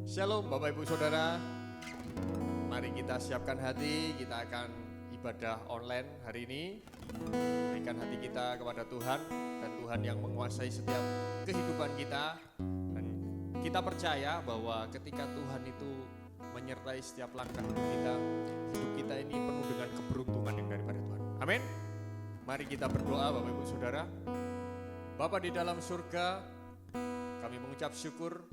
Shalom Bapak Ibu Saudara. Mari kita siapkan hati, kita akan ibadah online hari ini. Berikan hati kita kepada Tuhan, dan Tuhan yang menguasai setiap kehidupan kita. Dan kita percaya bahwa ketika Tuhan itu menyertai setiap langkah hidup kita ini penuh dengan keberuntungan yang daripada Tuhan. Amin. Mari kita berdoa Bapak Ibu Saudara. Bapa di dalam surga, kami mengucap syukur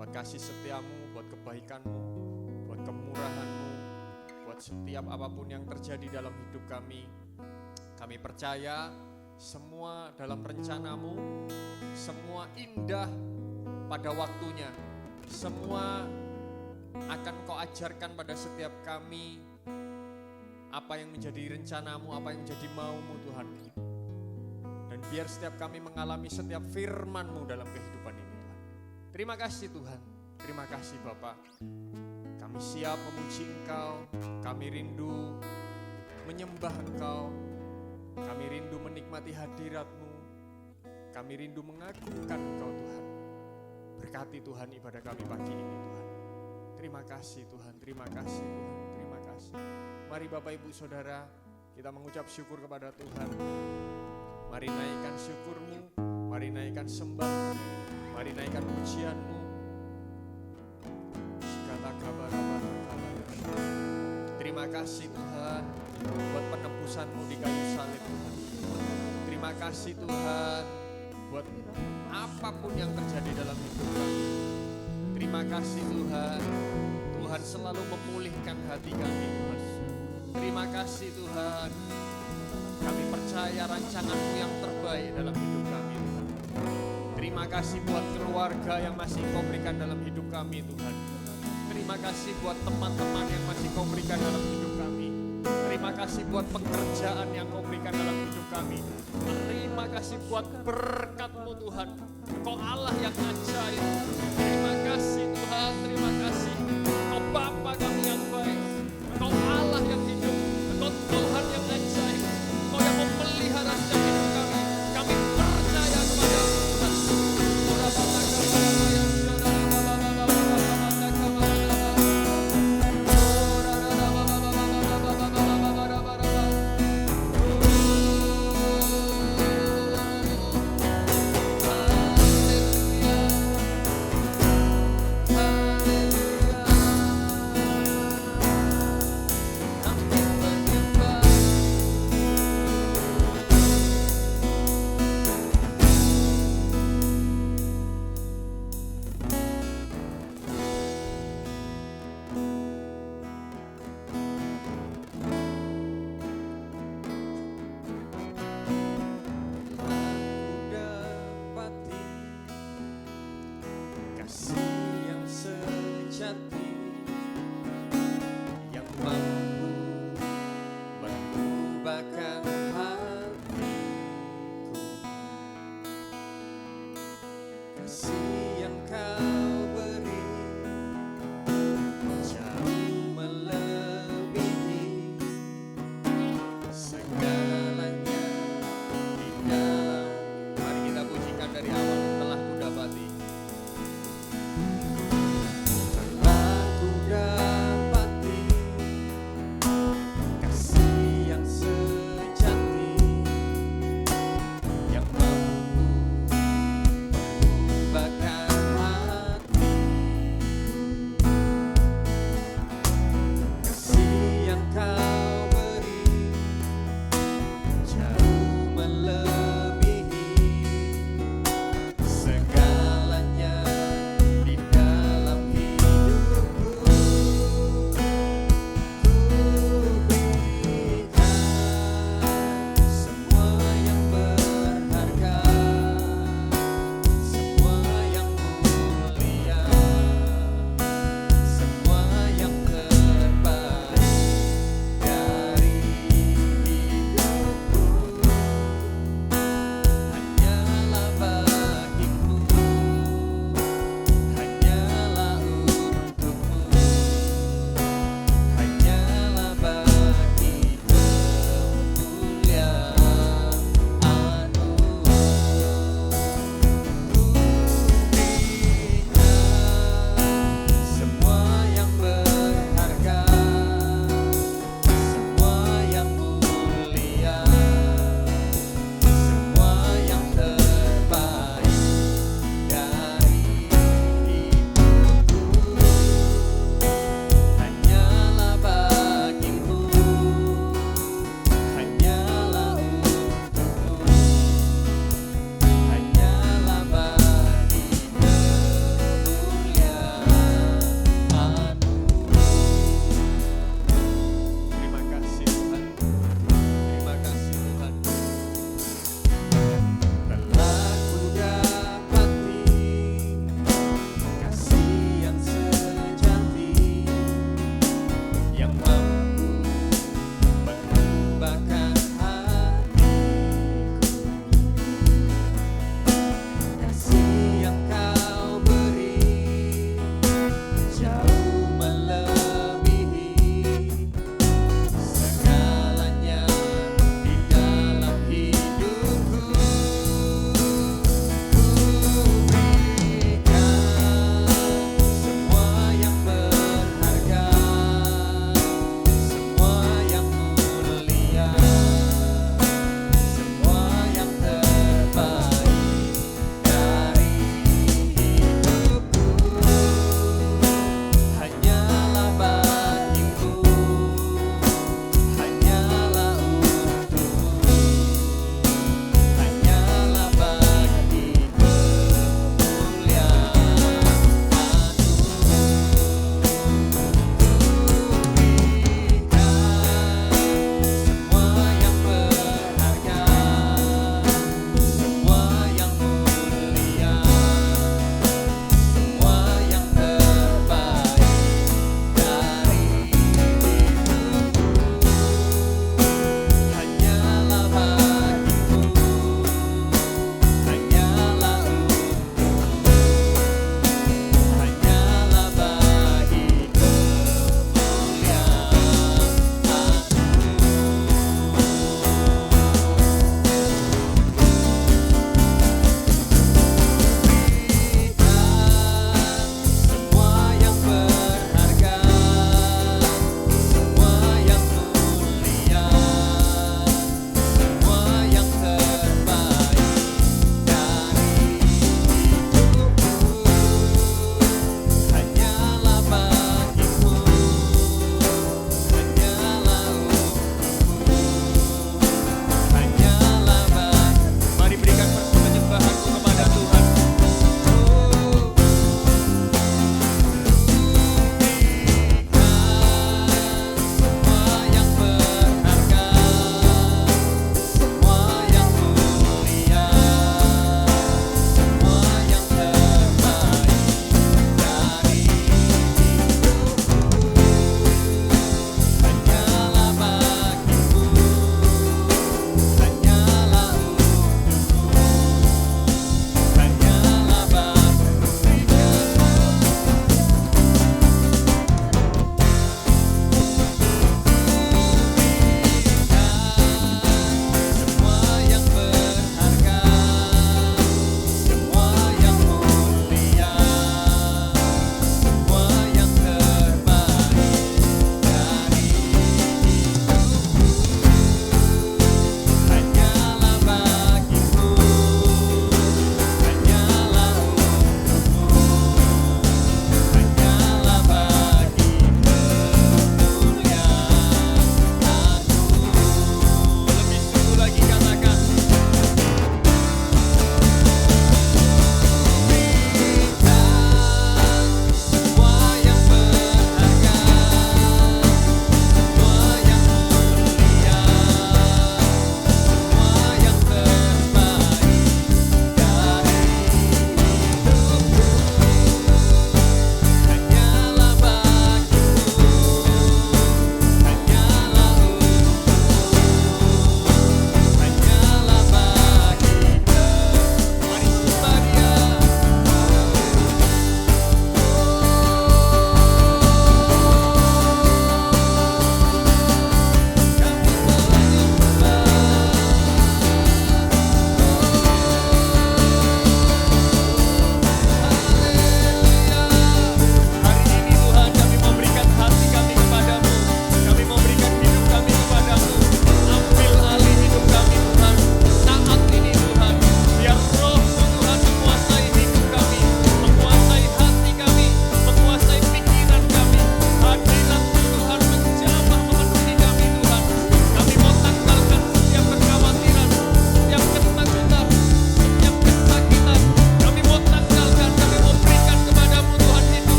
buat kasih setiamu, buat kebaikanmu, buat kemurahanmu, buat setiap apapun yang terjadi dalam hidup kami. Kami percaya semua dalam rencanamu, semua indah pada waktunya, semua akan kau ajarkan pada setiap kami apa yang menjadi rencanamu, apa yang menjadi maumu Tuhan. Dan biar setiap kami mengalami setiap firman-Mu dalam kehidupan ini Tuhan. Terima kasih Tuhan, terima kasih Bapak. Kami siap memuji Engkau, kami rindu menyembah Engkau, kami rindu menikmati hadirat-Mu, kami rindu mengagungkan Engkau Tuhan. Berkati Tuhan ibadah kami pagi ini Tuhan. Terima kasih Tuhan, terima kasih Tuhan, terima kasih. Mari Bapak Ibu Saudara, kita mengucap syukur kepada Tuhan. Mari naikkan syukur-Mu, mari naikkan sembah, mari naikkan pujian-Mu. Terima kasih Tuhan buat penebusan-Mu di kayu salib Tuhan. Terima kasih Tuhan buat apapun yang terjadi dalam hidup kami. Terima kasih Tuhan, Tuhan selalu memulihkan hati kami Tuhan. Terima kasih Tuhan, kami percaya rancangan-Mu yang terbaik dalam hidup kami Tuhan. Terima kasih buat keluarga yang masih Kau berikan dalam hidup kami Tuhan. Terima kasih buat teman-teman yang masih Kau berikan dalam hidup kami. Terima kasih buat pekerjaan yang Kau berikan dalam hidup kami. Terima kasih buat berkat-Mu Tuhan. Kau Allah yang ajaib. Terima kasih Tuhan, terima kasih. Kau Bapa kami yang baik. Kau Allah yang hidup. Kau Tuhan yang ajaib. Kau yang memelihara setiap hidup kami. Kami percaya kepada Tuhan.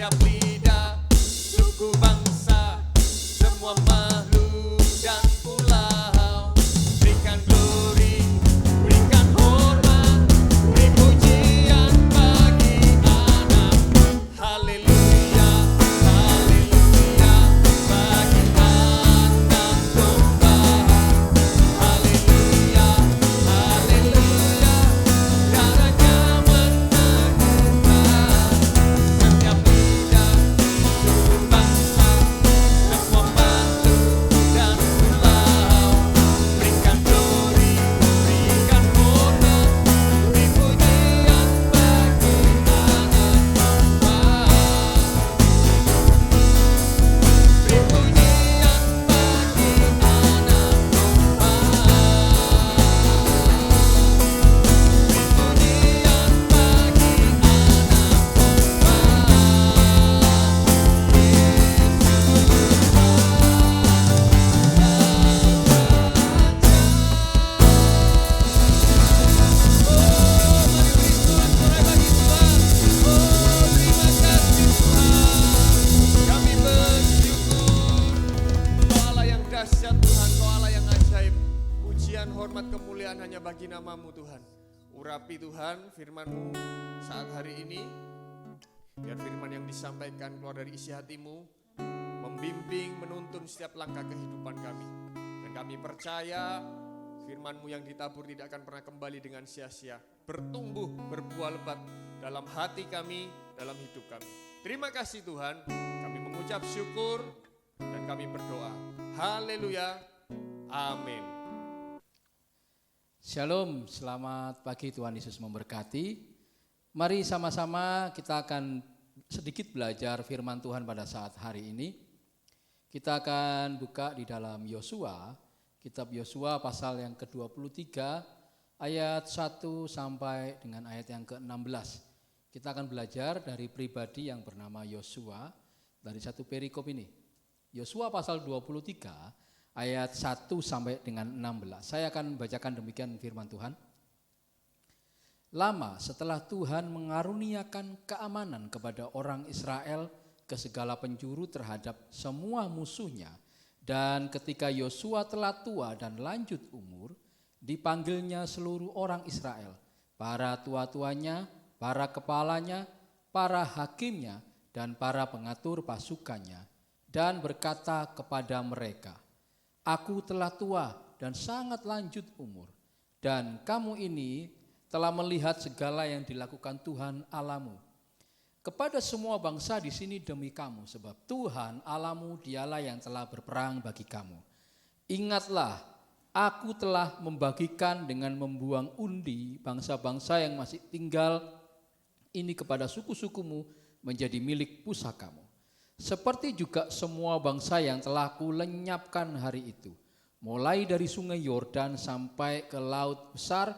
setiap lidah, suku bangsa, semua makhluk dan pulau. Berikan glory, berikan hormat, beri pujian bagi anak-Mu. Haleluya, haleluya, bagi anak domba. Haleluya, haleluya, darahnya menebus. Setiap lidah, suku bangsa, semua makhluk dan pulau. Berikan glory, berikan hormat, beri pujian bagi anak domba. Beri pujian bagi anak domba. Beri pujian bagi Kami bersyukur, Kau Allah yang dahsyat Tuhan, Kau Allah yang ajaib. Pujian, hormat, kemuliaan hanya bagi nama-Mu Tuhan. Urapi Tuhan firman-Mu saat hari ini, biar firman yang disampaikan keluar dari isi hati-Mu, membimbing, menuntun setiap langkah kehidupan kami. Dan kami percaya firman-Mu yang ditabur tidak akan pernah kembali dengan sia-sia. Bertumbuh, berbuah lebat dalam hati kami, dalam hidup kami. Terima kasih Tuhan, kami mengucap syukur dan kami berdoa. Haleluya, amin. Shalom, selamat pagi, Tuhan Yesus memberkati. Mari sama-sama kita akan sedikit belajar firman Tuhan pada saat hari ini. Kita akan buka di dalam Yosua, kitab Yosua pasal yang ke-23 ayat 1 sampai dengan ayat yang ke-16. Kita akan belajar dari pribadi yang bernama Yosua dari satu perikop ini. Yosua pasal 23 ayat 1 sampai dengan 16. Saya akan bacakan demikian firman Tuhan. Lama setelah Tuhan mengaruniakan keamanan kepada orang Israel ke segala penjuru terhadap semua musuhnya, dan ketika Yosua telah tua dan lanjut umur, dipanggilnya seluruh orang Israel, para tua-tuanya, para kepalanya, para hakimnya, dan para pengatur pasukannya, dan berkata kepada mereka, Aku telah tua dan sangat lanjut umur, dan kamu ini telah melihat segala yang dilakukan Tuhan Allahmu kepada semua bangsa di sini demi kamu, sebab Tuhan Allahmu dialah yang telah berperang bagi kamu. Ingatlah, aku telah membagikan dengan membuang undi bangsa-bangsa yang masih tinggal ini kepada suku-sukumu menjadi milik pusakamu. Seperti juga semua bangsa yang telah kulenyapkan hari itu, mulai dari sungai Yordan sampai ke laut besar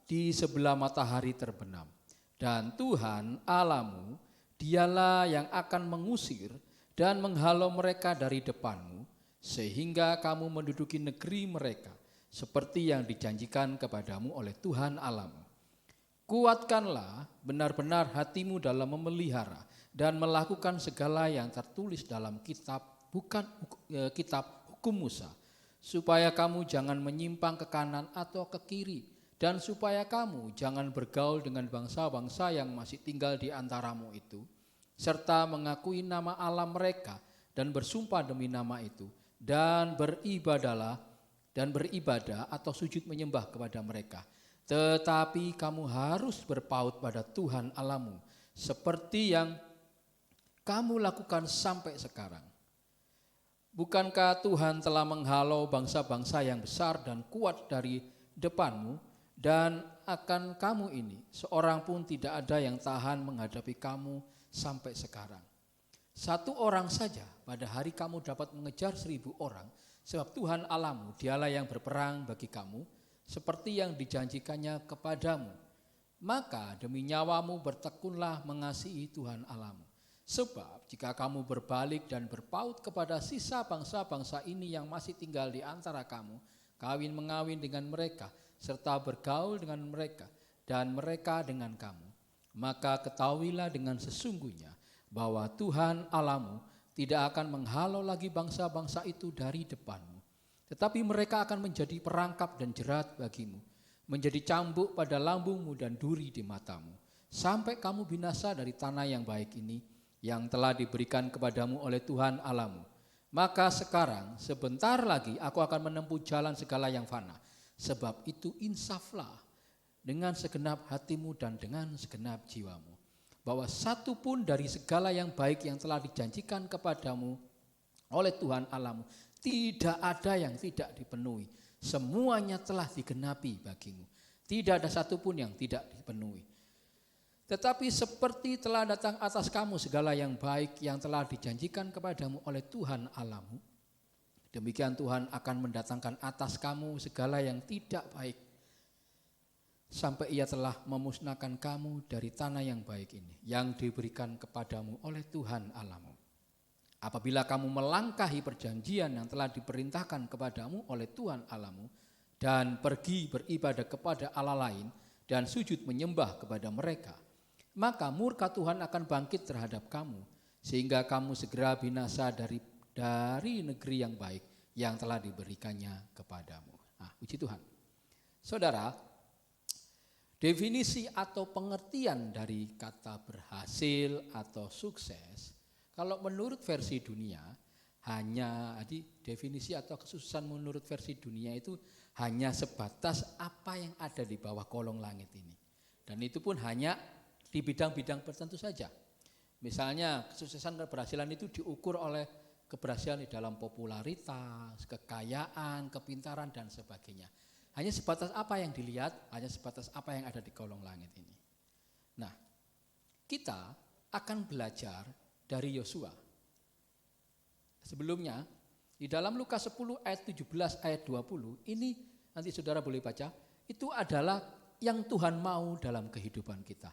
di sebelah matahari terbenam. Dan Tuhan Allahmu dialah yang akan mengusir dan menghalau mereka dari depanmu, sehingga kamu menduduki negeri mereka, seperti yang dijanjikan kepadamu oleh Tuhan Allahmu. Kuatkanlah benar-benar hatimu dalam memelihara dan melakukan segala yang tertulis dalam kitab hukum Musa, supaya kamu jangan menyimpang ke kanan atau ke kiri, dan supaya kamu jangan bergaul dengan bangsa-bangsa yang masih tinggal di antaramu itu, serta mengakui nama Allah mereka dan bersumpah demi nama itu, dan beribadah atau sujud menyembah kepada mereka. Tetapi kamu harus berpaut pada Tuhan Allahmu, seperti yang kamu lakukan sampai sekarang. Bukankah Tuhan telah menghalau bangsa-bangsa yang besar dan kuat dari depanmu, dan akan kamu ini seorang pun tidak ada yang tahan menghadapi kamu sampai sekarang. Satu orang saja pada hari kamu dapat mengejar 1000 orang, sebab Tuhan Allahmu dialah yang berperang bagi kamu, seperti yang dijanjikannya kepadamu. Maka demi nyawamu bertekunlah mengasihi Tuhan Allahmu. Sebab jika kamu berbalik dan berpaut kepada sisa bangsa-bangsa ini yang masih tinggal di antara kamu, kawin-mengawin dengan mereka, serta bergaul dengan mereka, dan mereka dengan kamu, maka ketahuilah dengan sesungguhnya bahwa Tuhan Allahmu tidak akan menghalau lagi bangsa-bangsa itu dari depanmu, tetapi mereka akan menjadi perangkap dan jerat bagimu, menjadi cambuk pada lambungmu dan duri di matamu, sampai kamu binasa dari tanah yang baik ini yang telah diberikan kepadamu oleh Tuhan Allahmu. Maka sekarang sebentar lagi aku akan menempuh jalan segala yang fana. Sebab itu insaflah dengan segenap hatimu dan dengan segenap jiwamu, bahwa satu pun dari segala yang baik yang telah dijanjikan kepadamu oleh Tuhan Allahmu tidak ada yang tidak dipenuhi. Semuanya telah digenapi bagimu. Tidak ada satu pun yang tidak dipenuhi. Tetapi seperti telah datang atas kamu segala yang baik yang telah dijanjikan kepadamu oleh Tuhan Allahmu, demikian Tuhan akan mendatangkan atas kamu segala yang tidak baik, sampai Ia telah memusnahkan kamu dari tanah yang baik ini, yang diberikan kepadamu oleh Tuhan Allahmu. Apabila kamu melangkahi perjanjian yang telah diperintahkan kepadamu oleh Tuhan Allahmu, dan pergi beribadah kepada Allah lain, dan sujud menyembah kepada mereka, maka murka Tuhan akan bangkit terhadap kamu, sehingga kamu segera binasa dari negeri yang baik yang telah diberikannya kepadamu. Nah, puji Tuhan. Saudara, definisi atau pengertian dari kata berhasil atau sukses, kalau menurut versi dunia, definisi atau kesuksesan menurut versi dunia itu hanya sebatas apa yang ada di bawah kolong langit ini. Dan itu pun hanya di bidang-bidang tertentu saja. Misalnya kesuksesan keberhasilan itu diukur oleh keberhasilan di dalam popularitas, kekayaan, kepintaran dan sebagainya. Hanya sebatas apa yang dilihat, hanya sebatas apa yang ada di kolong langit ini. Nah, kita akan belajar dari Yosua. Sebelumnya, di dalam Lukas 10 ayat 17 ayat 20, ini nanti saudara boleh baca, itu adalah yang Tuhan mau dalam kehidupan kita.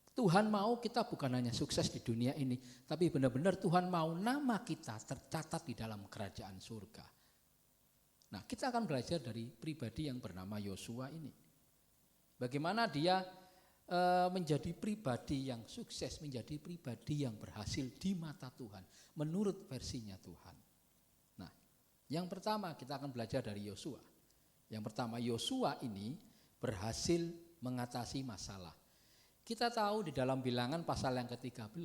Tuhan mau kita bukan hanya sukses di dunia ini, tapi benar-benar Tuhan mau nama kita tercatat di dalam kerajaan surga. Nah, kita akan belajar dari pribadi yang bernama Yosua ini. Bagaimana dia menjadi pribadi yang sukses, menjadi pribadi yang berhasil di mata Tuhan, menurut versinya Tuhan. Nah, yang pertama kita akan belajar dari Yosua. Yang pertama, Yosua ini berhasil mengatasi masalah. Kita tahu di dalam Bilangan pasal yang ke-13,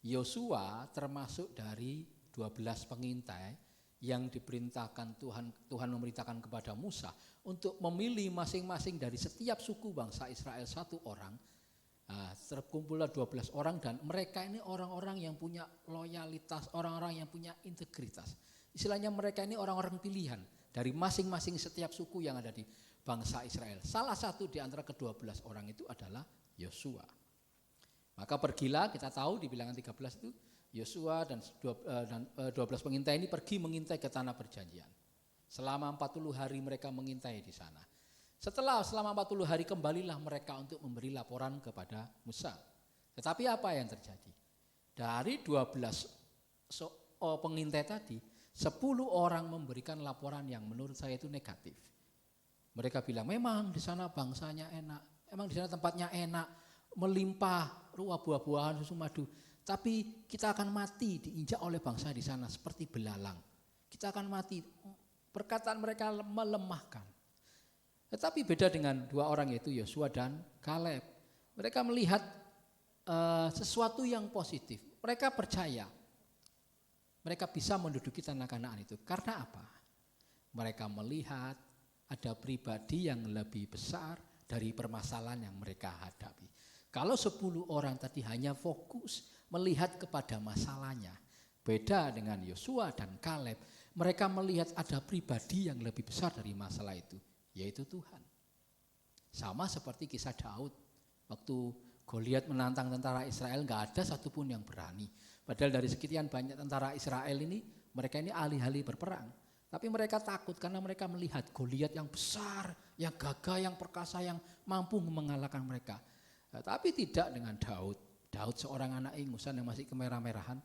Yosua termasuk dari 12 pengintai yang diperintahkan Tuhan memerintahkan kepada Musa untuk memilih masing-masing dari setiap suku bangsa Israel satu orang. Terkumpullah 12 orang dan mereka ini orang-orang yang punya loyalitas, orang-orang yang punya integritas. Istilahnya mereka ini orang-orang pilihan dari masing-masing setiap suku yang ada di bangsa Israel. Salah satu di antara ke-12 orang itu adalah Yosua. Maka pergilah, kita tahu di Bilangan 13 itu Yosua dan 12 pengintai ini pergi mengintai ke tanah perjanjian. Selama 40 hari mereka mengintai di sana. Selama 40 hari kembalilah mereka untuk memberi laporan kepada Musa. Tetapi apa yang terjadi? Dari 12 pengintai tadi, 10 orang memberikan laporan yang menurut saya itu negatif. Mereka bilang memang di sana bangsanya enak. Emang di sana tempatnya enak, melimpah ruah buah-buahan, susu madu. Tapi kita akan mati diinjak oleh bangsa di sana seperti belalang. Kita akan mati. Perkataan mereka melemahkan. Tetapi beda dengan dua orang yaitu Yosua dan Kaleb. Mereka melihat sesuatu yang positif. Mereka percaya mereka bisa menduduki tanah Kanaan itu. Karena apa? Mereka melihat ada pribadi yang lebih besar dari permasalahan yang mereka hadapi. Kalau 10 orang tadi hanya fokus melihat kepada masalahnya, beda dengan Yosua dan Kaleb, mereka melihat ada pribadi yang lebih besar dari masalah itu, yaitu Tuhan. Sama seperti kisah Daud, waktu Goliat menantang tentara Israel, gak ada satupun yang berani. Padahal dari sekian banyak tentara Israel ini, mereka ini ahli-ahli berperang. Tapi mereka takut karena mereka melihat Goliat yang besar, yang gagah, yang perkasa, yang mampu mengalahkan mereka. Tapi tidak dengan Daud. Daud seorang anak ingusan yang masih kemerah-merahan.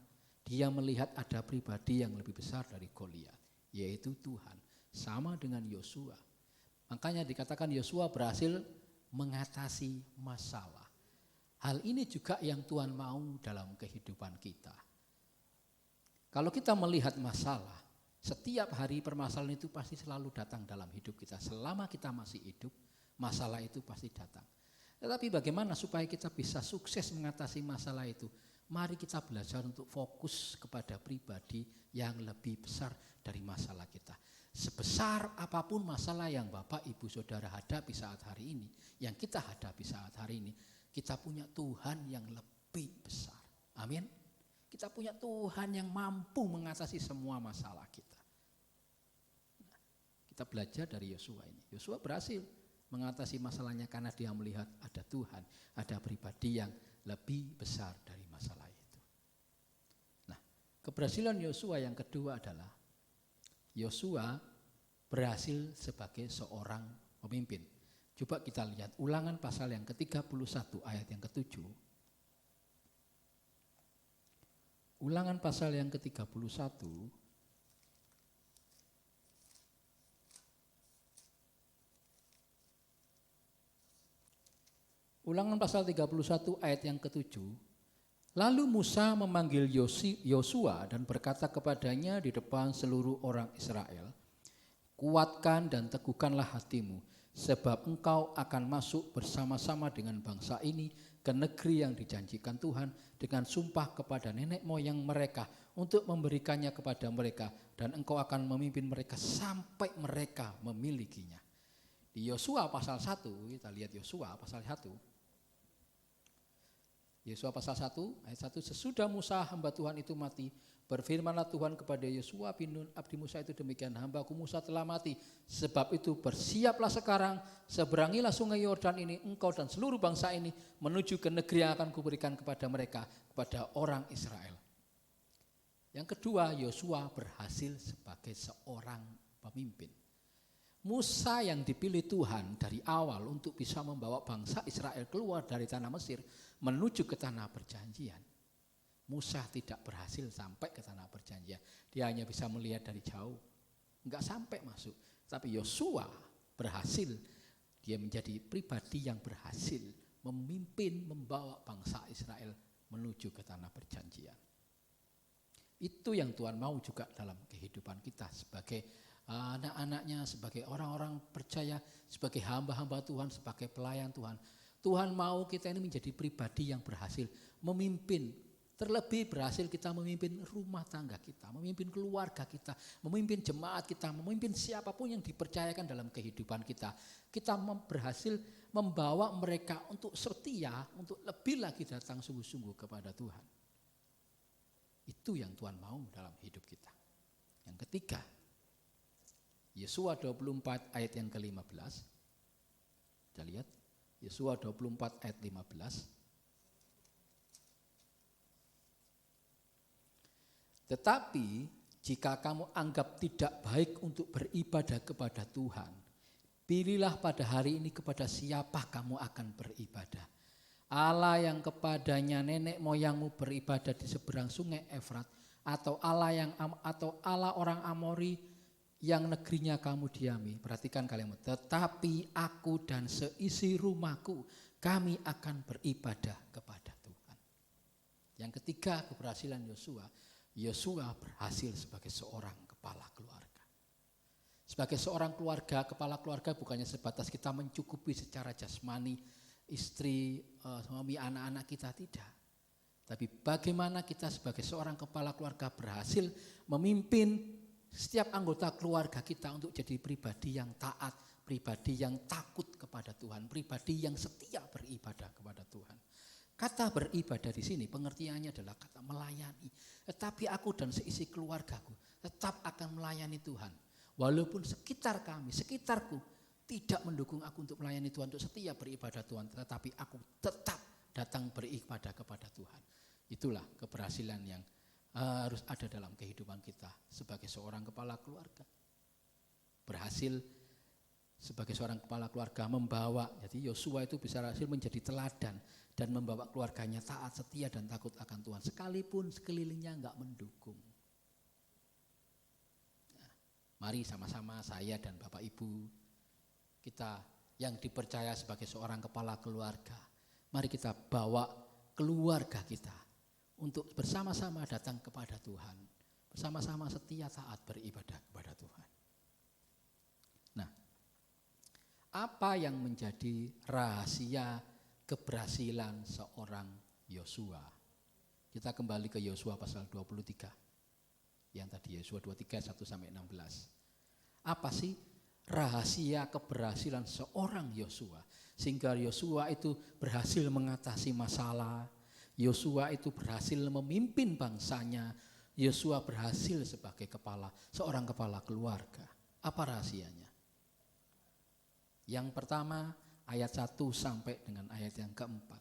Dia melihat ada pribadi yang lebih besar dari Goliat, yaitu Tuhan. Sama dengan Yosua. Makanya dikatakan Yosua berhasil mengatasi masalah. Hal ini juga yang Tuhan mau dalam kehidupan kita. Kalau kita melihat masalah, setiap hari permasalahan itu pasti selalu datang dalam hidup kita. Selama kita masih hidup, masalah itu pasti datang. Tetapi bagaimana supaya kita bisa sukses mengatasi masalah itu? Mari kita belajar untuk fokus kepada pribadi yang lebih besar dari masalah kita. Sebesar apapun masalah yang Bapak, Ibu, Saudara hadapi saat hari ini, yang kita hadapi saat hari ini, kita punya Tuhan yang lebih besar. Amin. Kita punya Tuhan yang mampu mengatasi semua masalah kita. Nah, kita belajar dari Yosua ini. Yosua berhasil mengatasi masalahnya karena dia melihat ada Tuhan, ada pribadi yang lebih besar dari masalah itu. Nah, keberhasilan Yosua yang kedua adalah Yosua berhasil sebagai seorang pemimpin. Coba kita lihat Ulangan pasal yang ke-31 ayat yang ke-7. Ulangan pasal yang ke-31 Ulangan pasal 31 ayat yang ke-7. Lalu Musa memanggil Yosua dan berkata kepadanya di depan seluruh orang Israel, kuatkan dan teguhkanlah hatimu, sebab engkau akan masuk bersama-sama dengan bangsa ini ke negeri yang dijanjikan Tuhan dengan sumpah kepada nenek moyang mereka untuk memberikannya kepada mereka, dan engkau akan memimpin mereka sampai mereka memilikinya. Di Yosua pasal 1, kita lihat Yosua pasal 1. Yosua pasal 1 ayat 1, sesudah Musa hamba Tuhan itu mati, berfirmanlah Tuhan kepada Yosua bin Nun abdi Musa itu, demikian hambaku Musa telah mati, sebab itu bersiaplah sekarang, seberangilah sungai Yordan ini engkau dan seluruh bangsa ini menuju ke negeri yang akan kuberikan kepada mereka, kepada orang Israel. Yang kedua, Yosua berhasil sebagai seorang pemimpin. Musa yang dipilih Tuhan dari awal untuk bisa membawa bangsa Israel keluar dari tanah Mesir menuju ke tanah perjanjian. Musa tidak berhasil sampai ke tanah perjanjian. Dia hanya bisa melihat dari jauh, enggak sampai masuk. Tapi Yosua berhasil, dia menjadi pribadi yang berhasil memimpin, membawa bangsa Israel menuju ke tanah perjanjian. Itu yang Tuhan mau juga dalam kehidupan kita sebagai anak-anaknya, sebagai orang-orang percaya, sebagai hamba-hamba Tuhan, sebagai pelayan Tuhan. Tuhan mau kita ini menjadi pribadi yang berhasil memimpin. Terlebih berhasil kita memimpin rumah tangga kita, memimpin keluarga kita, memimpin jemaat kita, memimpin siapapun yang dipercayakan dalam kehidupan kita. Kita berhasil membawa mereka untuk setia, untuk lebih lagi datang sungguh-sungguh kepada Tuhan. Itu yang Tuhan mau dalam hidup kita. Yang ketiga, Yosua 24 ayat yang ke-15. Kita lihat Yosua 24 ayat 15. Tetapi jika kamu anggap tidak baik untuk beribadah kepada Tuhan, pilihlah pada hari ini kepada siapa kamu akan beribadah. Allah yang kepadanya nenek moyangmu beribadah di seberang sungai Efrat, atau Allah orang Amori yang negerinya kamu diami. Perhatikan kalimat, tetapi aku dan seisi rumahku kami akan beribadah kepada Tuhan. Yang ketiga, keberhasilan Yosua. Yosua berhasil sebagai seorang kepala keluarga. Sebagai seorang kepala keluarga bukannya sebatas kita mencukupi secara jasmani istri, suami, anak-anak kita, tidak. Tapi bagaimana kita sebagai seorang kepala keluarga berhasil memimpin setiap anggota keluarga kita untuk jadi pribadi yang taat, pribadi yang takut kepada Tuhan, pribadi yang setia beribadah kepada Tuhan. Kata beribadah di sini pengertiannya adalah kata melayani. Tetapi aku dan seisi keluargaku tetap akan melayani Tuhan. Walaupun sekitarku tidak mendukung aku untuk melayani Tuhan, untuk setia beribadah Tuhan, tetapi aku tetap datang beribadah kepada Tuhan. Itulah keberhasilan yang harus ada dalam kehidupan kita sebagai seorang kepala keluarga. Berhasil sebagai seorang kepala keluarga membawa, jadi Yosua itu bisa berhasil menjadi teladan dan membawa keluarganya taat, setia dan takut akan Tuhan sekalipun sekelilingnya enggak mendukung. Nah, mari sama-sama saya dan Bapak Ibu kita yang dipercaya sebagai seorang kepala keluarga, Mari kita bawa keluarga kita untuk bersama-sama datang kepada Tuhan. Bersama-sama setia taat beribadah kepada Tuhan. Nah, apa yang menjadi rahasia keberhasilan seorang Yosua? Kita kembali ke Yosua pasal 23. Yang tadi Yosua 23 1-16. Apa sih rahasia keberhasilan seorang Yosua? Sehingga Yosua itu berhasil mengatasi masalah. Yosua itu berhasil memimpin bangsanya. Yosua berhasil sebagai seorang kepala keluarga. Apa rahasianya? Yang pertama ayat 1 sampai dengan ayat yang keempat.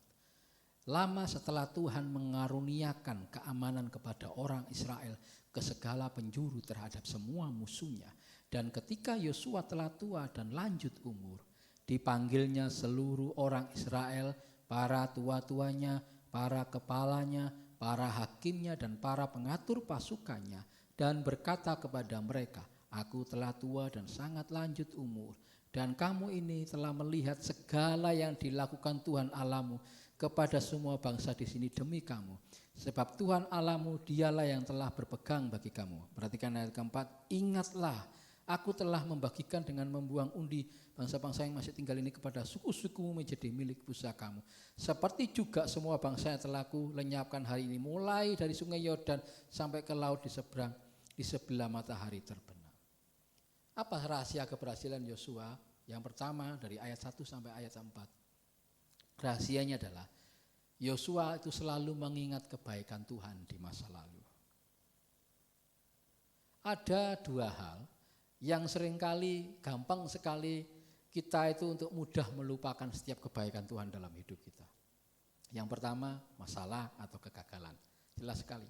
Lama setelah Tuhan mengaruniakan keamanan kepada orang Israel ke segala penjuru terhadap semua musuhnya. Dan ketika Yosua telah tua dan lanjut umur, dipanggilnya seluruh orang Israel, para tua-tuanya, para kepalanya, para hakimnya dan para pengatur pasukannya, dan berkata kepada mereka, aku telah tua dan sangat lanjut umur, dan kamu ini telah melihat segala yang dilakukan Tuhan Allahmu kepada semua bangsa di sini demi kamu. Sebab Tuhan Allahmu dialah yang telah berpegang bagi kamu. Perhatikan ayat keempat, ingatlah aku telah membagikan dengan membuang undi bangsa-bangsa yang masih tinggal ini kepada suku-sukumu menjadi milik pusakamu. Seperti juga semua bangsa yang telah aku lenyapkan hari ini, mulai dari sungai Yordan sampai ke laut di seberang, di sebelah matahari terbenam. Apa rahasia keberhasilan Yosua? Yang pertama dari ayat 1 sampai ayat 4. Rahasianya adalah Yosua itu selalu mengingat kebaikan Tuhan di masa lalu. Ada dua hal yang seringkali gampang sekali kita itu untuk mudah melupakan setiap kebaikan Tuhan dalam hidup kita. Yang pertama masalah atau kegagalan. Jelas sekali.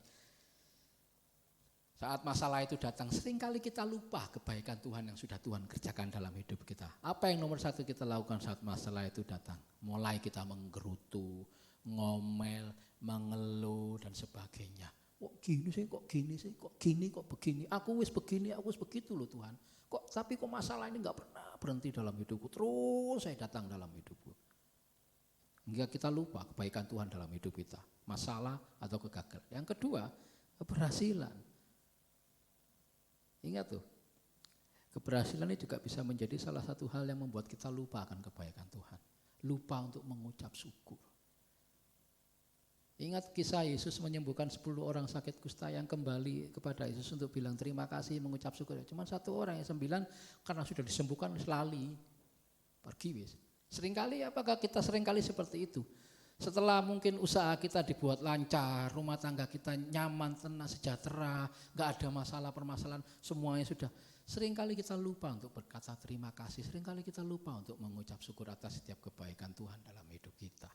Saat masalah itu datang, seringkali kita lupa kebaikan Tuhan yang sudah Tuhan kerjakan dalam hidup kita. Apa yang nomor satu kita lakukan saat masalah itu datang? Mulai kita menggerutu, ngomel, mengeluh dan sebagainya. Kok gini sih, kok gini sih, kok gini, kok begini. Aku wis begini, aku wis begitu loh Tuhan. Tapi kok masalah ini gak pernah berhenti dalam hidupku. Terus saya datang dalam hidupku. Hingga kita lupa kebaikan Tuhan dalam hidup kita. Masalah atau kegagalan. Yang kedua, keberhasilan. Ingat tuh, keberhasilan ini juga bisa menjadi salah satu hal yang membuat kita lupa akan kebaikan Tuhan. Lupa untuk mengucap syukur. Ingat kisah Yesus menyembuhkan 10 orang sakit kusta yang kembali kepada Yesus untuk bilang terima kasih, mengucap syukur. Cuma 1 orang, yang 9 karena sudah disembuhkan lali, pergi wis. Seringkali apakah kita seringkali seperti itu? Setelah mungkin usaha kita dibuat lancar, rumah tangga kita nyaman, tenang, sejahtera, gak ada masalah permasalahan, semuanya sudah. Seringkali kita lupa untuk berkata terima kasih, seringkali kita lupa untuk mengucap syukur atas setiap kebaikan Tuhan dalam hidup kita.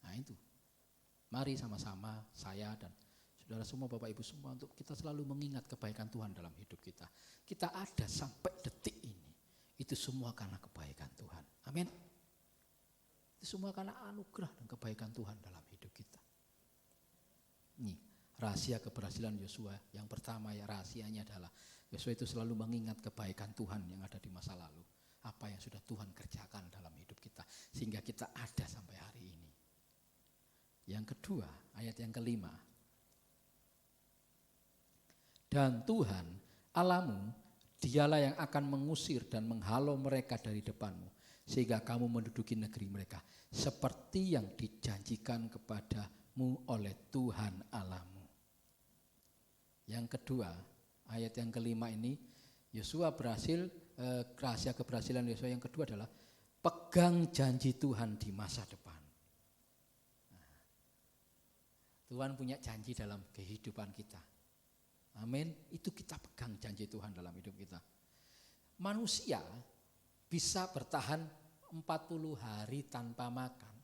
Nah itu, mari sama-sama saya dan saudara semua, Bapak Ibu semua, untuk kita selalu mengingat kebaikan Tuhan dalam hidup kita. Kita ada sampai detik ini, itu semua karena kebaikan Tuhan. Amin. Itu semua karena anugerah dan kebaikan Tuhan dalam hidup kita. Ini rahasia keberhasilan Yosua. Yang pertama ya rahasianya adalah Yosua itu selalu mengingat kebaikan Tuhan yang ada di masa lalu. Apa yang sudah Tuhan kerjakan dalam hidup kita. Sehingga kita ada sampai hari ini. Yang kedua, ayat yang kelima. Dan Tuhan Allahmu, dialah yang akan mengusir dan menghalau mereka dari depanmu. Sehingga kamu menduduki negeri mereka seperti yang dijanjikan kepadamu oleh Tuhan Allahmu. Yang kedua, ayat yang kelima ini, Yosua berhasil, rahasia keberhasilan Yosua yang kedua adalah pegang janji Tuhan di masa depan. Nah, Tuhan punya janji dalam kehidupan kita. Amin. Itu kita pegang janji Tuhan dalam hidup kita. Manusia bisa bertahan 40 hari tanpa makan.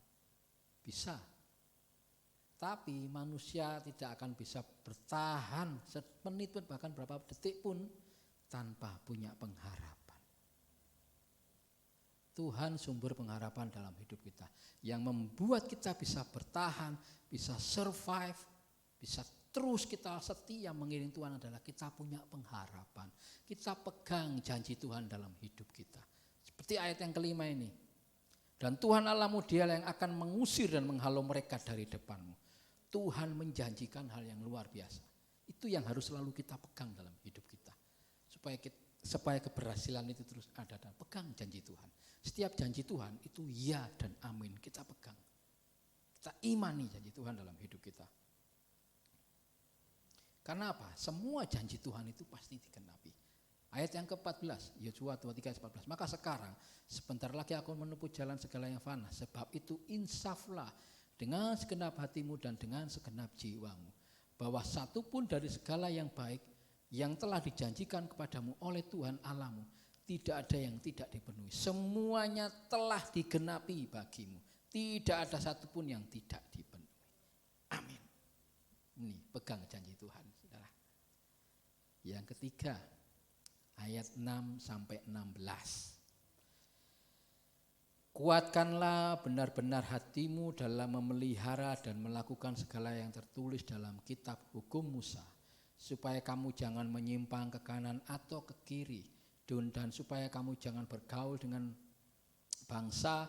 Bisa. Tapi manusia tidak akan bisa bertahan semenit pun, bahkan berapa detik pun tanpa punya pengharapan. Tuhan sumber pengharapan dalam hidup kita. Yang membuat kita bisa bertahan, bisa survive, bisa terus kita setia mengiring Tuhan adalah kita punya pengharapan. Kita pegang janji Tuhan dalam hidup kita. Seperti ayat yang kelima ini. Dan Tuhan Allahmu dialah yang akan mengusir dan menghalau mereka dari depanmu. Tuhan menjanjikan hal yang luar biasa. Itu yang harus selalu kita pegang dalam hidup kita. Supaya keberhasilan itu terus ada dan pegang janji Tuhan. Setiap janji Tuhan itu ya dan amin, kita pegang. Kita imani janji Tuhan dalam hidup kita. Karena apa? Semua janji Tuhan itu pasti digenapi. Ayat yang ke-14, Yosua 23:14. Maka sekarang sebentar lagi aku menempuh jalan segala yang fana. Sebab itu insaflah dengan segenap hatimu dan dengan segenap jiwamu. Bahwa satu pun dari segala yang baik yang telah dijanjikan kepadamu oleh Tuhan Allahmu, tidak ada yang tidak dipenuhi. Semuanya telah digenapi bagimu. Tidak ada satupun yang tidak dipenuhi. Amin. Ini pegang janji Tuhan, saudara. Yang ketiga, ayat 6-16. Kuatkanlah benar-benar hatimu dalam memelihara dan melakukan segala yang tertulis dalam kitab hukum Musa, supaya kamu jangan menyimpang ke kanan atau ke kiri, dan supaya kamu jangan bergaul dengan bangsa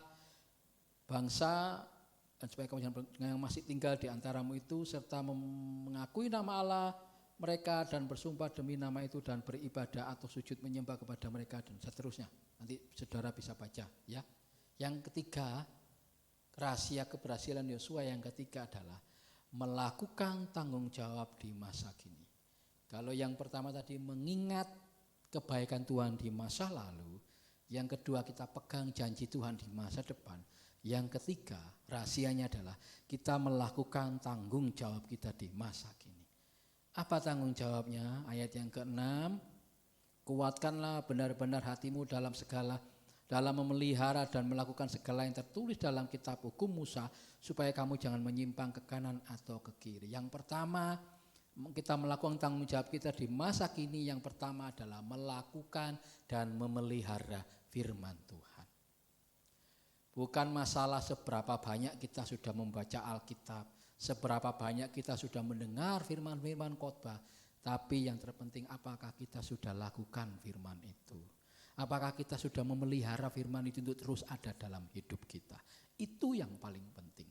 dan supaya kamu jangan yang masih tinggal di antaramu itu, serta mengakui nama Allah mereka dan bersumpah demi nama itu dan beribadah atau sujud menyembah kepada mereka dan seterusnya. Nanti saudara bisa baca ya. Yang ketiga, rahasia keberhasilan Yosua yang ketiga adalah melakukan tanggung jawab di masa kini. Kalau yang pertama tadi mengingat kebaikan Tuhan di masa lalu, yang kedua kita pegang janji Tuhan di masa depan, yang ketiga rahasianya adalah kita melakukan tanggung jawab kita di masa kini. Apa tanggung jawabnya? Ayat yang ke-6, kuatkanlah benar-benar hatimu dalam memelihara dan melakukan segala yang tertulis dalam kitab hukum Musa, supaya kamu jangan menyimpang ke kanan atau ke kiri. Yang pertama, kita melakukan tanggung jawab kita di masa kini, yang pertama adalah melakukan dan memelihara firman Tuhan. Bukan masalah seberapa banyak kita sudah membaca Alkitab, seberapa banyak kita sudah mendengar firman-firman khotbah, tapi yang terpenting apakah kita sudah lakukan firman itu. Apakah kita sudah memelihara firman itu untuk terus ada dalam hidup kita. Itu yang paling penting.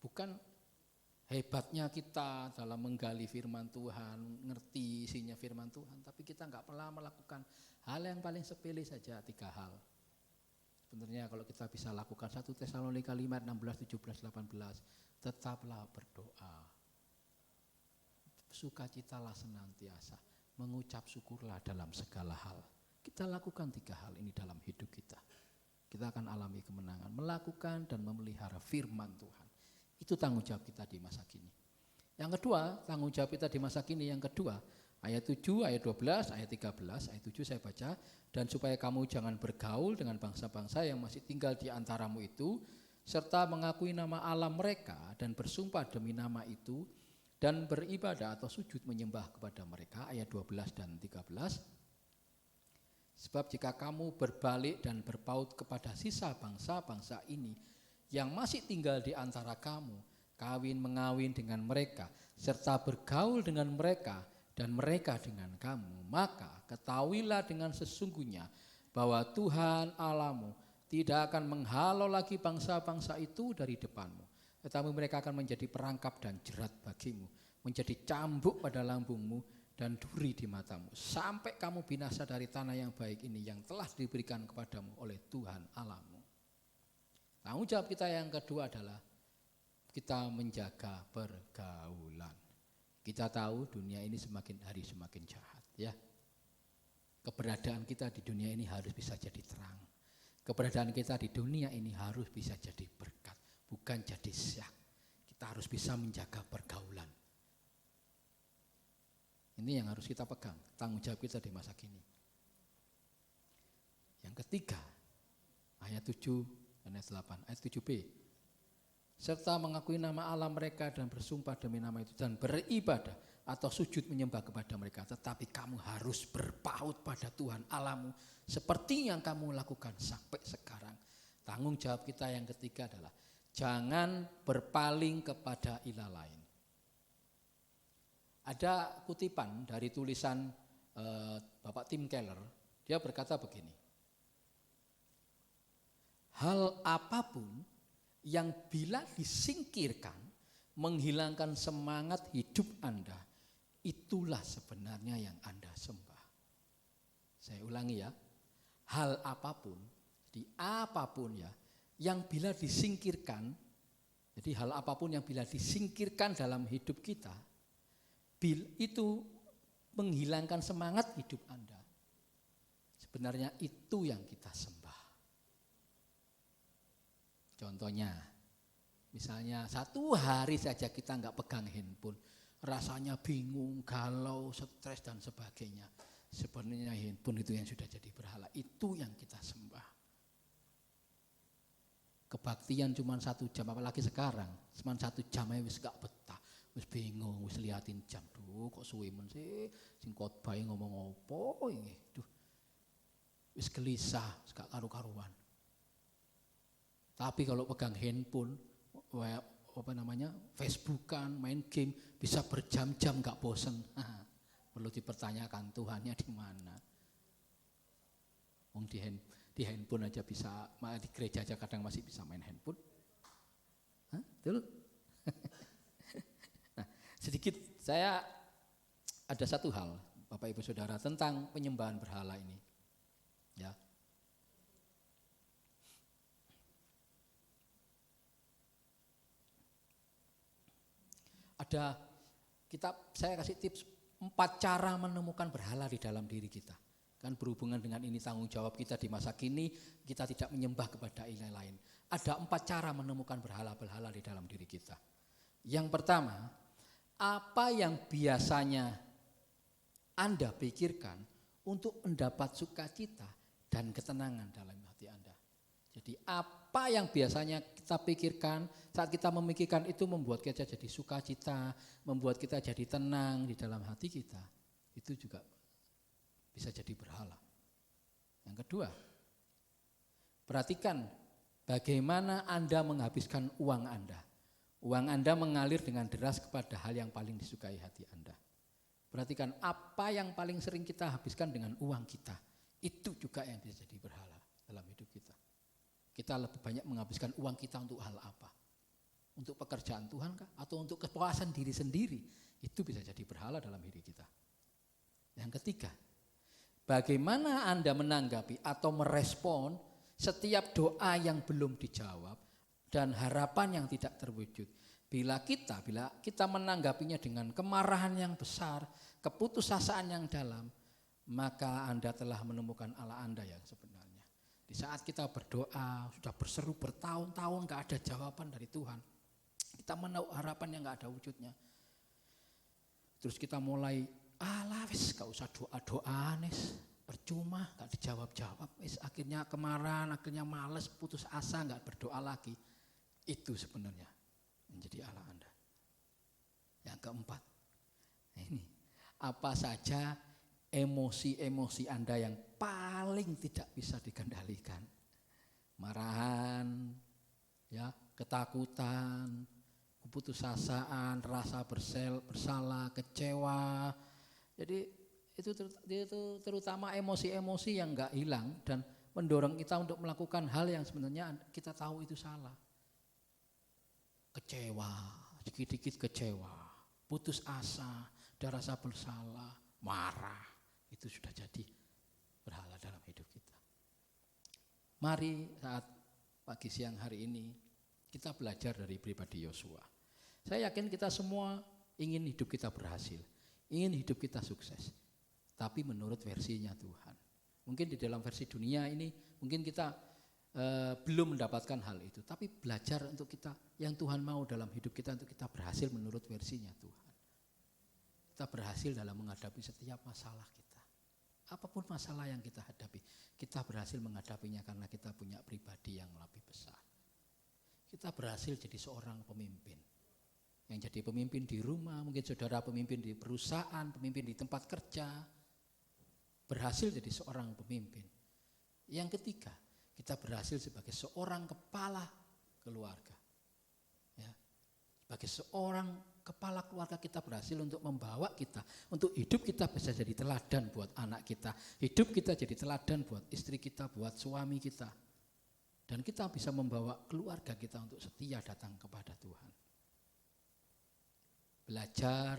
Bukan hebatnya kita dalam menggali firman Tuhan, ngerti isinya firman Tuhan, tapi kita enggak pernah melakukan hal yang paling sepele saja, 3 hal. Sebenarnya kalau kita bisa lakukan 1 Tesalonika 5, 16, 17, 18, tetaplah berdoa. Sukacitalah senantiasa, mengucap syukurlah dalam segala hal. Kita lakukan 3 hal ini dalam hidup kita. Kita akan alami kemenangan, melakukan dan memelihara firman Tuhan. Itu tanggung jawab kita di masa kini. Yang kedua, tanggung jawab kita di masa kini yang kedua, ayat 7, ayat 12, ayat 13, ayat 7 saya baca. Dan supaya kamu jangan bergaul dengan bangsa-bangsa yang masih tinggal di antaramu itu, serta mengakui nama Allah mereka dan bersumpah demi nama itu, dan beribadah atau sujud menyembah kepada mereka, ayat 12 dan 13. Sebab jika kamu berbalik dan berpaut kepada sisa bangsa-bangsa ini yang masih tinggal di antara kamu, kawin mengawin dengan mereka, serta bergaul dengan mereka dan mereka dengan kamu, maka ketahuilah dengan sesungguhnya bahwa Tuhan Allahmu tidak akan menghalau lagi bangsa-bangsa itu dari depanmu. Tetapi mereka akan menjadi perangkap dan jerat bagimu, menjadi cambuk pada lambungmu dan duri di matamu, sampai kamu binasa dari tanah yang baik ini yang telah diberikan kepadamu oleh Tuhan Allahmu. Tanggung jawab kita yang kedua adalah kita menjaga pergaulan. Kita tahu dunia ini semakin hari semakin jahat, ya. Keberadaan kita di dunia ini harus bisa jadi terang. Keberadaan kita di dunia ini harus bisa jadi berkat, bukan jadi syak. Kita harus bisa menjaga pergaulan. Ini yang harus kita pegang, tanggung jawab kita di masa kini. Yang ketiga, ayat 7 dan ayat 8, ayat 7b. Serta mengakui nama Allah mereka dan bersumpah demi nama itu dan beribadah atau sujud menyembah kepada mereka. Tetapi kamu harus berpaut pada Tuhan Allahmu seperti yang kamu lakukan sampai sekarang. Tanggung jawab kita yang ketiga adalah jangan berpaling kepada ilah lain. Ada kutipan dari tulisan Bapak Tim Keller, dia berkata begini, hal apapun yang bila disingkirkan menghilangkan semangat hidup Anda, itulah sebenarnya yang Anda sembah. Saya ulangi ya, hal apapun, jadi apapun ya, yang bila disingkirkan, jadi hal apapun yang bila disingkirkan dalam hidup kita, itu menghilangkan semangat hidup Anda. Sebenarnya itu yang kita sembah. Contohnya, misalnya 1 hari saja kita nggak pegang handphone, rasanya bingung, galau, stres dan sebagainya. Sebenarnya handphone itu yang sudah jadi berhala, itu yang kita sembah. Kebaktian cuma 1 jam, apalagi sekarang, cuma 1 jam aja wis gak betah, wis bingung, wis liatin jam, duh kok suwe men sih, sing khotbah ngomong apa ini, duh, wis gelisah, gak karu-karuan. Tapi kalau pegang handphone, Facebookan, main game, bisa berjam-jam gak bosen. Perlu dipertanyakan Tuhannya di mana. Wong di handphone aja bisa, di gereja aja kadang masih bisa main handphone. Betul? Nah, sedikit saya ada satu hal, Bapak Ibu Saudara, tentang penyembahan berhala ini. Ya. Saya kasih tips 4 cara menemukan berhala di dalam diri kita. Kan berhubungan dengan ini tanggung jawab kita di masa kini, kita tidak menyembah kepada ilah lain. Ada 4 cara menemukan berhala-berhala di dalam diri kita. Yang pertama, apa yang biasanya Anda pikirkan untuk mendapat sukacita dan ketenangan dalam hati Anda. Jadi apa yang biasanya kita pikirkan saat kita memikirkan itu membuat kita jadi sukacita, membuat kita jadi tenang di dalam hati kita, itu juga bisa jadi berhala. Yang kedua, perhatikan bagaimana Anda menghabiskan uang Anda. Uang Anda mengalir dengan deras kepada hal yang paling disukai hati Anda. Perhatikan apa yang paling sering kita habiskan dengan uang kita. Itu juga yang bisa jadi berhala dalam hidup kita. Kita lebih banyak menghabiskan uang kita untuk hal apa? Untuk pekerjaan Tuhan kah? Atau untuk kepuasan diri sendiri? Itu bisa jadi berhala dalam hidup kita. Yang ketiga, bagaimana Anda menanggapi atau merespon setiap doa yang belum dijawab dan harapan yang tidak terwujud. Bila kita menanggapinya dengan kemarahan yang besar, keputusasaan yang dalam, maka Anda telah menemukan Allah Anda yang sebenarnya. Di saat kita berdoa, sudah berseru bertahun-tahun gak ada jawaban dari Tuhan. Kita menaruh harapan yang gak ada wujudnya. Terus kita mulai, wis gak usah doa-doa nis, percuma gak dijawab-jawab. Wis akhirnya kemarahan, akhirnya males, putus asa, gak berdoa lagi. Itu sebenarnya menjadi Allah Anda. Yang keempat, ini apa saja emosi-emosi Anda yang paling tidak bisa dikendalikan. Marahan, ya, ketakutan, keputusasaan, rasa bersalah, kecewa. Jadi itu terutama emosi-emosi yang enggak hilang dan mendorong kita untuk melakukan hal yang sebenarnya kita tahu itu salah. Kecewa, dikit-dikit kecewa, putus asa, ada rasa bersalah, marah, itu sudah jadi berhala dalam hidup kita. Mari saat pagi siang hari ini kita belajar dari pribadi Yosua. Saya yakin kita semua ingin hidup kita berhasil, ingin hidup kita sukses, tapi menurut versinya Tuhan. Mungkin di dalam versi dunia ini mungkin kita belum mendapatkan hal itu, tapi belajar untuk kita yang Tuhan mau dalam hidup kita untuk kita berhasil menurut versinya Tuhan. Kita berhasil dalam menghadapi setiap masalah kita. Apapun masalah yang kita hadapi, kita berhasil menghadapinya karena kita punya pribadi yang lebih besar. Kita berhasil jadi seorang pemimpin. Yang jadi pemimpin di rumah, mungkin saudara pemimpin di perusahaan, pemimpin di tempat kerja. Berhasil jadi seorang pemimpin. Yang ketiga, kita berhasil sebagai seorang kepala keluarga. Ya, sebagai seorang kepala keluarga kita berhasil untuk membawa kita, untuk hidup kita bisa jadi teladan buat anak kita, hidup kita jadi teladan buat istri kita, buat suami kita. Dan kita bisa membawa keluarga kita untuk setia datang kepada Tuhan. Belajar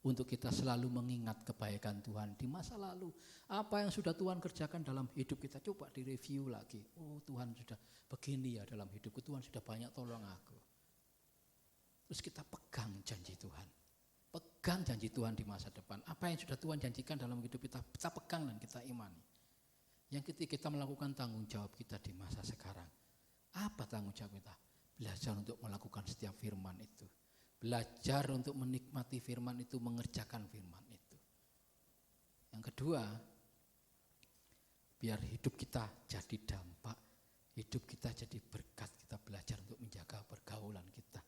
untuk kita selalu mengingat kebaikan Tuhan di masa lalu. Apa yang sudah Tuhan kerjakan dalam hidup kita, coba direview lagi. Oh, Tuhan sudah begini ya dalam hidupku, Tuhan sudah banyak tolong aku. Terus kita pegang janji Tuhan. Pegang janji Tuhan di masa depan. Apa yang sudah Tuhan janjikan dalam hidup kita, kita pegang dan kita imani. Yang ketika kita melakukan tanggung jawab kita di masa sekarang. Apa tanggung jawab kita? Belajar untuk melakukan setiap firman itu. Belajar untuk menikmati firman itu, mengerjakan firman itu. Yang kedua, biar hidup kita jadi dampak, hidup kita jadi berkat, kita belajar untuk menjaga pergaulan kita.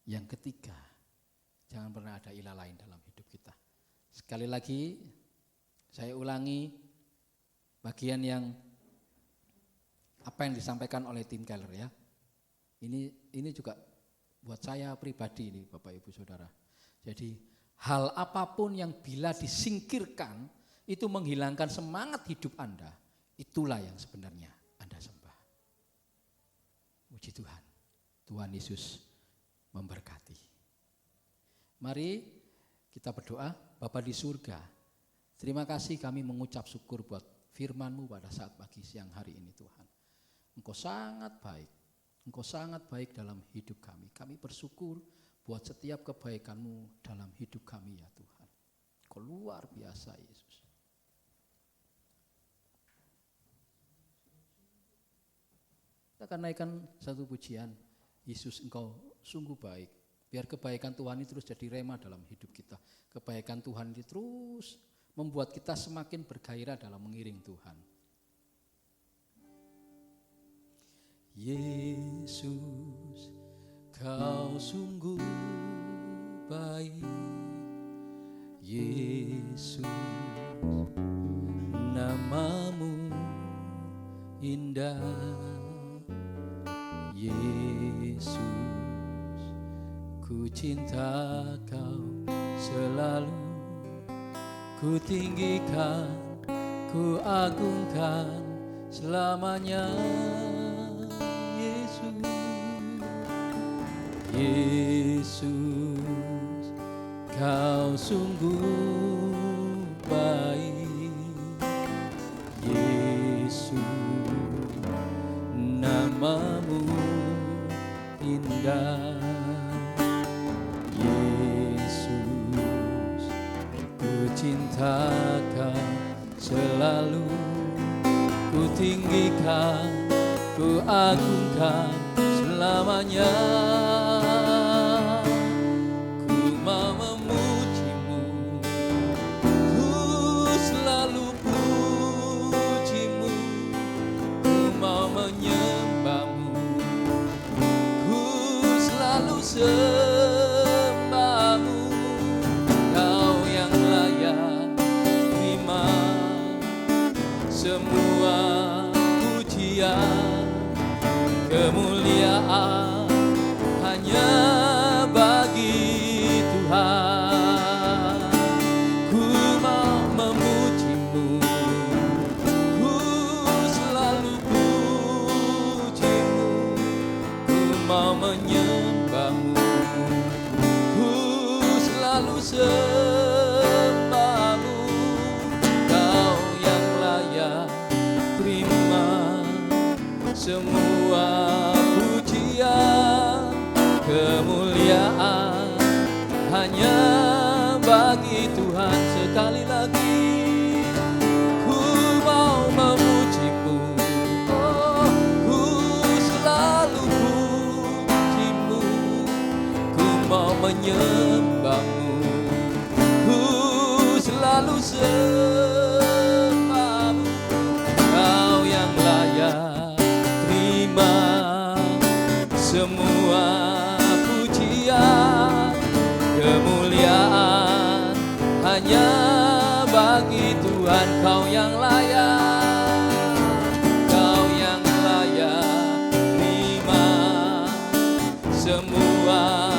Yang ketiga, jangan pernah ada ilah lain dalam hidup kita. Sekali lagi, saya ulangi bagian yang apa yang disampaikan oleh Tim Keller ya. Ini juga buat saya pribadi ini Bapak Ibu Saudara. Jadi hal apapun yang bila disingkirkan itu menghilangkan semangat hidup Anda, itulah yang sebenarnya Anda sembah. Puji Tuhan. Tuhan Yesus memberkati. Mari kita berdoa. Bapa di surga, terima kasih kami mengucap syukur buat firman-Mu pada saat pagi siang hari ini Tuhan. Engkau sangat baik. Engkau sangat baik dalam hidup kami. Kami bersyukur buat setiap kebaikan-Mu dalam hidup kami ya Tuhan. Engkau luar biasa Yesus. Kita akan naikkan satu pujian. Yesus Engkau sungguh baik. Biar kebaikan Tuhan ini terus jadi rema dalam hidup kita. Kebaikan Tuhan ini terus membuat kita semakin bergairah dalam mengiring Tuhan. Yesus, Kau sungguh baik. Yesus, nama-Mu indah. Yesus, ku cinta Kau selalu. Ku tinggikan, ku agungkan selamanya. Yesus, Kau sungguh baik. Yesus, nama-Mu indah. Yesus, ku cinta Kau selalu. Ku tinggikan, ku agungkan selamanya. Ku mau memuji-Mu, ku selalu puji-Mu. Ku mau menyembah-Mu, ku selalu sembah-Mu. Kau yang layak terima semua pujian. Kemuliaan hanya bagi Tuhan. Ku mau memuji-Mu, ku selalu puji-Mu. Ku mau menyembah-Mu, ku selalu sembah-Mu. Kau yang layak terima semua pujian. Kemuliaan hanya bagi Tuhan. Sekali lagi ku mau memuji-Mu, oh, ku selalu puji-Mu. Ku mau menyembah-Mu, ku selalu sembah-Mu. Kau yang layak terima semua pujian. Kemuliaan hanya bagi Tuhan. Kau yang layak, Kau yang layak terima semua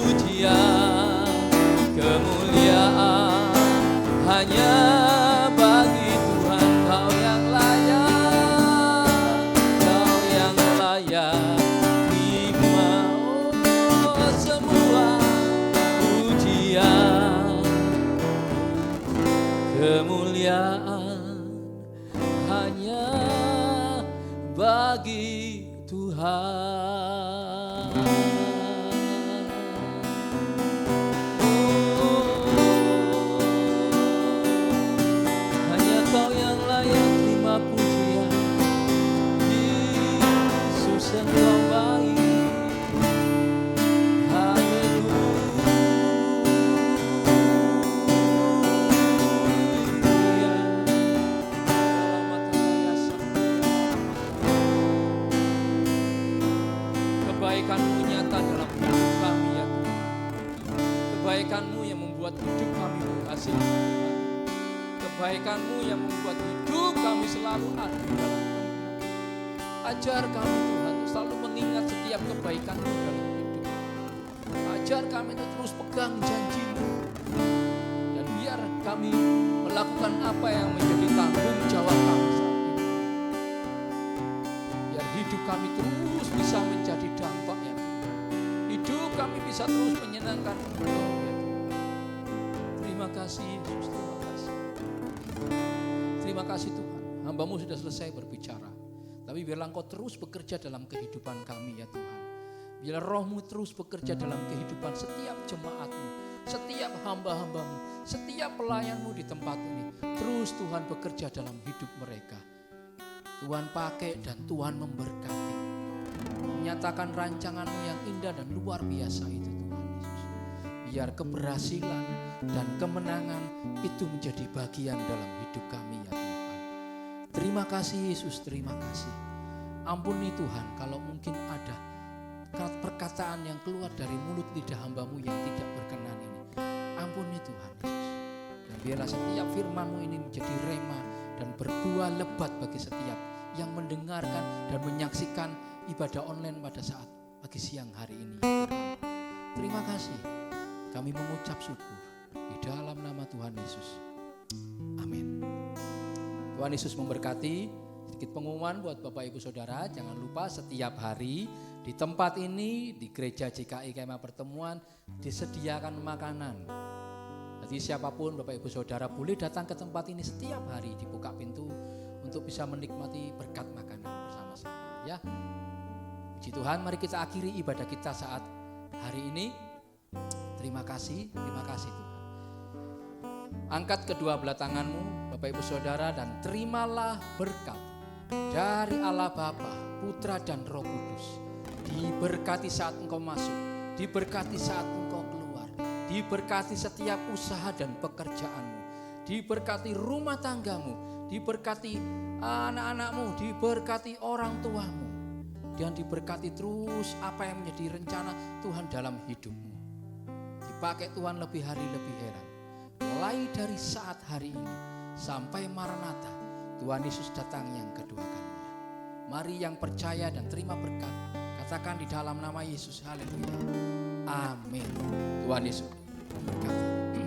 pujian. percaya. Terima semua pujian, kemuliaan hanya bagi Tuhan. Hanya Kau yang layak terima pujian. Yesus Engkau baik. Kebaikan-Mu nyata dalam hidup kami ya Tuhan. Kebaikan-Mu yang membuat hidup kami menghasilkan. Kebaikan-Mu yang membuat hidup kami selalu ada dalam kemenangan. Ajar kami Tuhan untuk selalu mengingat setiap kebaikan-Mu dalam hidup. Ajar kami untuk terus pegang janji-Mu. Dan biar kami melakukan apa yang menjadi tanggung jawab kami saat ini. Biar hidup kami terus bisa menjadi dampak ya Tuhan. Hidup kami bisa terus menyenangkan Engkau ya Tuhan. Terima kasih Yesus, terima kasih. Terima kasih Tuhan, hamba-Mu sudah selesai berbicara. Tapi biarlah Engkau terus bekerja dalam kehidupan kami ya Tuhan. Biarlah Roh-Mu terus bekerja dalam kehidupan setiap jemaat-Mu, setiap hamba-hamba-Mu, setiap pelayan-Mu di tempat ini. Terus Tuhan bekerja dalam hidup mereka. Tuhan pakai dan Tuhan memberkati. Menyatakan rancangan-Mu yang indah dan luar biasa itu Tuhan Yesus. Biar keberhasilan dan kemenangan itu menjadi bagian dalam hidup kami ya Tuhan. Terima kasih Yesus, terima kasih. Ampuni Tuhan kalau mungkin ada perkataan yang keluar dari mulut lidah hamba-Mu yang tidak berkenan ini. Ampuni Tuhan Yesus. Dan biarlah setiap firman-Mu ini menjadi rema dan berbuah lebat bagi setiap yang mendengarkan dan menyaksikan ibadah online pada saat pagi siang hari ini. Terima kasih. Kami mengucap syukur di dalam nama Tuhan Yesus. Amin. Tuhan Yesus memberkati. Sedikit pengumuman buat Bapak Ibu Saudara, jangan lupa setiap hari di tempat ini di Gereja JKI Kemah Pertemuan disediakan makanan. Jadi siapapun Bapak Ibu Saudara boleh datang ke tempat ini setiap hari, dibuka pintu untuk bisa menikmati berkat makanan bersama-sama ya. Puji Tuhan, mari kita akhiri ibadah kita saat hari ini. Terima kasih Tuhan. Angkat kedua belah tanganmu Bapak Ibu Saudara dan terimalah berkat dari Allah Bapa, Putra dan Roh Kudus. Diberkati saat engkau masuk, diberkati saat engkau keluar, diberkati setiap usaha dan pekerjaanmu, diberkati rumah tanggamu, diberkati anak-anakmu, diberkati orang tuamu, dan diberkati terus apa yang menjadi rencana Tuhan dalam hidupmu. Dipakai Tuhan lebih hari lebih heran. Mulai dari saat hari ini sampai Maranatha, Tuhan Yesus datang yang kedua kalinya. Mari yang percaya dan terima berkat, katakan di dalam nama Yesus, haleluya. Amin. Tuhan Yesus memberkati.